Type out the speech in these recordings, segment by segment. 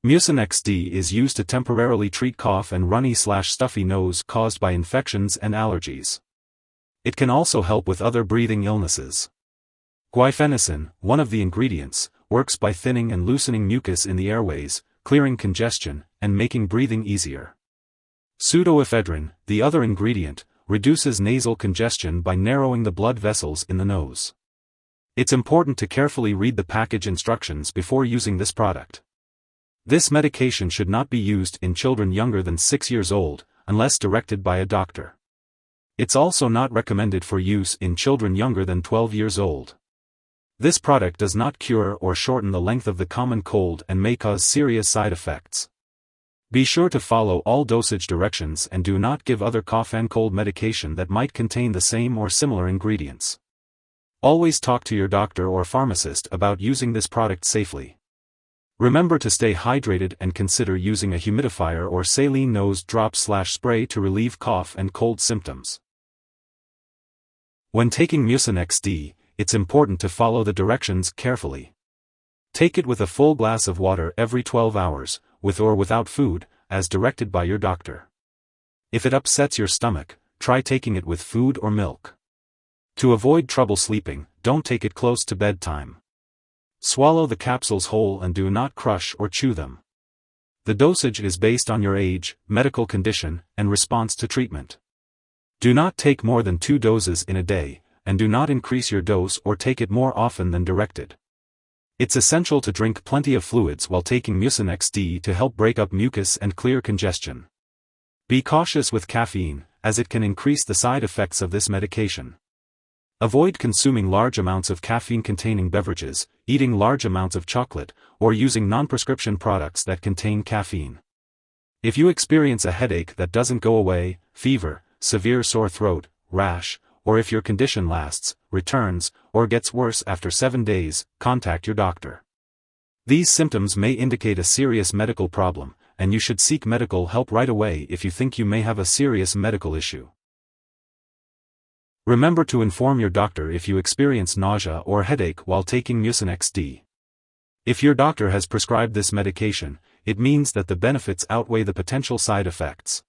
Mucinex D is used to temporarily treat cough and runny/stuffy nose caused by infections and allergies. It can also help with other breathing illnesses. Guaifenesin, one of the ingredients, works by thinning and loosening mucus in the airways, clearing congestion, and making breathing easier. Pseudoephedrine, the other ingredient, reduces nasal congestion by narrowing the blood vessels in the nose. It's important to carefully read the package instructions before using this product. This medication should not be used in children younger than 6 years old, unless directed by a doctor. It's also not recommended for use in children younger than 12 years old. This product does not cure or shorten the length of the common cold and may cause serious side effects. Be sure to follow all dosage directions and do not give other cough and cold medication that might contain the same or similar ingredients. Always talk to your doctor or pharmacist about using this product safely. Remember to stay hydrated and consider using a humidifier or saline nose drop/spray to relieve cough and cold symptoms. When taking Mucinex D, it's important to follow the directions carefully. Take it with a full glass of water every 12 hours, with or without food, as directed by your doctor. If it upsets your stomach, try taking it with food or milk. To avoid trouble sleeping, don't take it close to bedtime. Swallow the capsules whole and do not crush or chew them. The dosage is based on your age, medical condition, and response to treatment. Do not take more than 2 doses in a day, and do not increase your dose or take it more often than directed. It's essential to drink plenty of fluids while taking Mucinex D to help break up mucus and clear congestion. Be cautious with caffeine, as it can increase the side effects of this medication. Avoid consuming large amounts of caffeine-containing beverages, eating large amounts of chocolate, or using non-prescription products that contain caffeine. If you experience a headache that doesn't go away, fever, severe sore throat, rash, or if your condition lasts, returns, or gets worse after 7 days, contact your doctor. These symptoms may indicate a serious medical problem, and you should seek medical help right away if you think you may have a serious medical issue. Remember to inform your doctor if you experience nausea or headache while taking Mucinex D. If your doctor has prescribed this medication, it means that the benefits outweigh the potential side effects.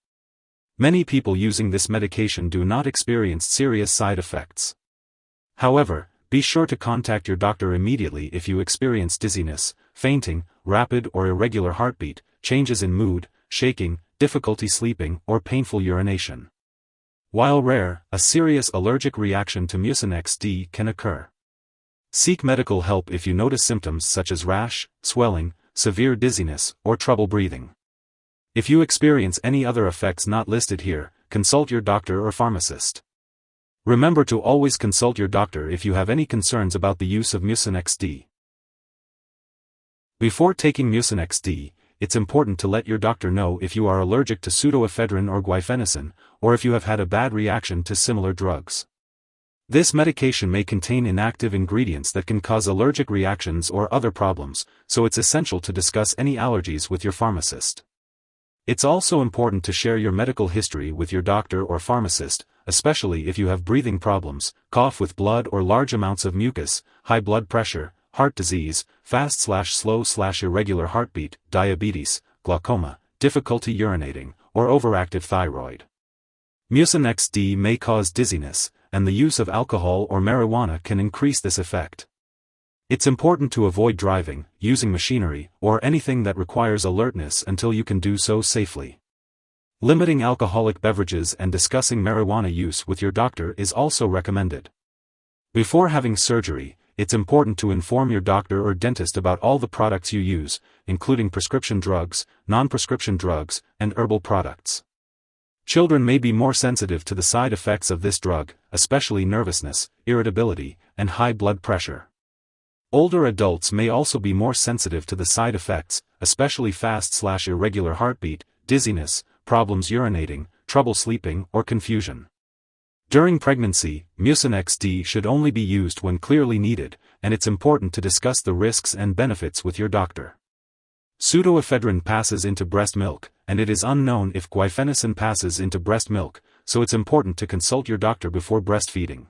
Many people using this medication do not experience serious side effects. However, be sure to contact your doctor immediately if you experience dizziness, fainting, rapid or irregular heartbeat, changes in mood, shaking, difficulty sleeping, or painful urination. While rare, a serious allergic reaction to Mucinex D can occur. Seek medical help if you notice symptoms such as rash, swelling, severe dizziness, or trouble breathing. If you experience any other effects not listed here, consult your doctor or pharmacist. Remember to always consult your doctor if you have any concerns about the use of Mucinex D. Before taking Mucinex D, it's important to let your doctor know if you are allergic to pseudoephedrine or guaifenesin, or if you have had a bad reaction to similar drugs. This medication may contain inactive ingredients that can cause allergic reactions or other problems, so it's essential to discuss any allergies with your pharmacist. It's also important to share your medical history with your doctor or pharmacist, especially if you have breathing problems, cough with blood or large amounts of mucus, high blood pressure, heart disease, fast/slow/irregular heartbeat, diabetes, glaucoma, difficulty urinating, or overactive thyroid. Mucinex D may cause dizziness, and the use of alcohol or marijuana can increase this effect. It's important to avoid driving, using machinery, or anything that requires alertness until you can do so safely. Limiting alcoholic beverages and discussing marijuana use with your doctor is also recommended. Before having surgery, it's important to inform your doctor or dentist about all the products you use, including prescription drugs, non-prescription drugs, and herbal products. Children may be more sensitive to the side effects of this drug, especially nervousness, irritability, and high blood pressure. Older adults may also be more sensitive to the side effects, especially fast/irregular heartbeat, dizziness, problems urinating, trouble sleeping, or confusion. During pregnancy, Mucinex D should only be used when clearly needed, and it's important to discuss the risks and benefits with your doctor. Pseudoephedrine passes into breast milk, and it is unknown if guaifenesin passes into breast milk, so it's important to consult your doctor before breastfeeding.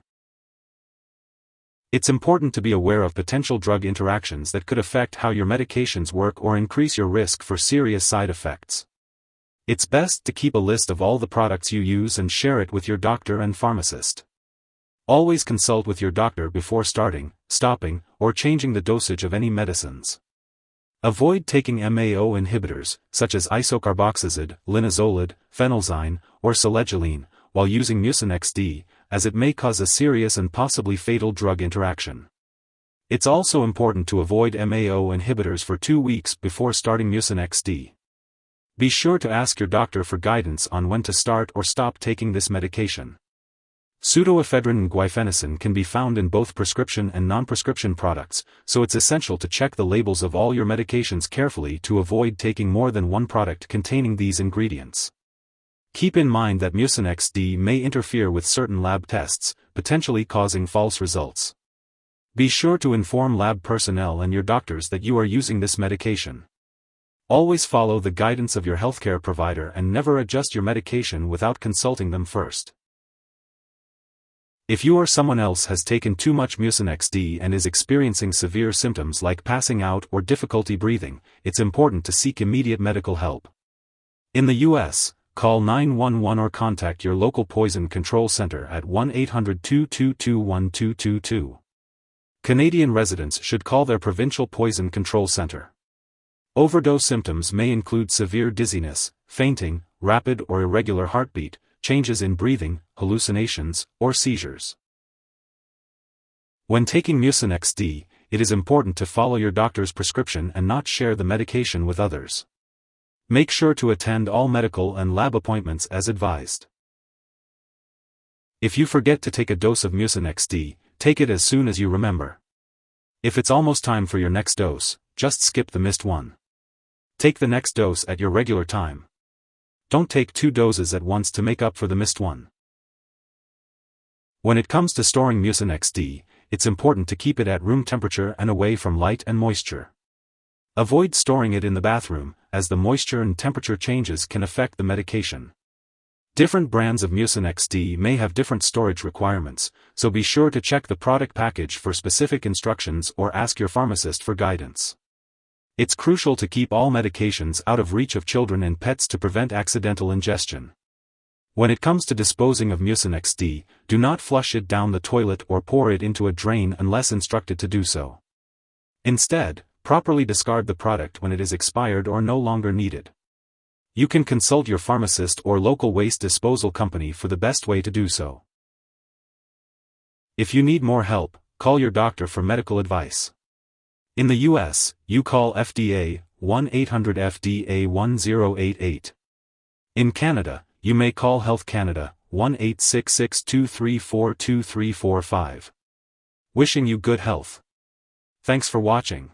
It's important to be aware of potential drug interactions that could affect how your medications work or increase your risk for serious side effects. It's best to keep a list of all the products you use and share it with your doctor and pharmacist. Always consult with your doctor before starting, stopping, or changing the dosage of any medicines. Avoid taking MAO inhibitors, such as isocarboxazid, linezolid, phenelzine, or selegiline, while using Mucinex D, as it may cause a serious and possibly fatal drug interaction. It's also important to avoid MAO inhibitors for 2 weeks before starting Mucinex D. Be sure to ask your doctor for guidance on when to start or stop taking this medication. Pseudoephedrine and Guaifenesin can be found in both prescription and non-prescription products, so it's essential to check the labels of all your medications carefully to avoid taking more than one product containing these ingredients. Keep in mind that Mucinex D may interfere with certain lab tests, potentially causing false results. Be sure to inform lab personnel and your doctors that you are using this medication. Always follow the guidance of your healthcare provider and never adjust your medication without consulting them first. If you or someone else has taken too much Mucinex D and is experiencing severe symptoms like passing out or difficulty breathing, it's important to seek immediate medical help. In the U.S., call 911 or contact your local poison control center at 1-800-222-1222. Canadian residents should call their provincial poison control center. Overdose symptoms may include severe dizziness, fainting, rapid or irregular heartbeat, changes in breathing, hallucinations, or seizures. When taking Mucinex D, it is important to follow your doctor's prescription and not share the medication with others. Make sure to attend all medical and lab appointments as advised. If you forget to take a dose of Mucinex D, take it as soon as you remember. If it's almost time for your next dose, just skip the missed one. Take the next dose at your regular time. Don't take 2 doses at once to make up for the missed one. When it comes to storing Mucinex D, it's important to keep it at room temperature and away from light and moisture. Avoid storing it in the bathroom, as the moisture and temperature changes can affect the medication. Different brands of Mucinex D may have different storage requirements, so be sure to check the product package for specific instructions or ask your pharmacist for guidance. It's crucial to keep all medications out of reach of children and pets to prevent accidental ingestion. When it comes to disposing of Mucinex D, do not flush it down the toilet or pour it into a drain unless instructed to do so. Instead, properly discard the product when it is expired or no longer needed. You can consult your pharmacist or local waste disposal company for the best way to do so. If you need more help, call your doctor for medical advice. In the U.S., you call FDA, 1-800-FDA-1088. In Canada, you may call Health Canada, 1-866-234-2345. Wishing you good health. Thanks for watching.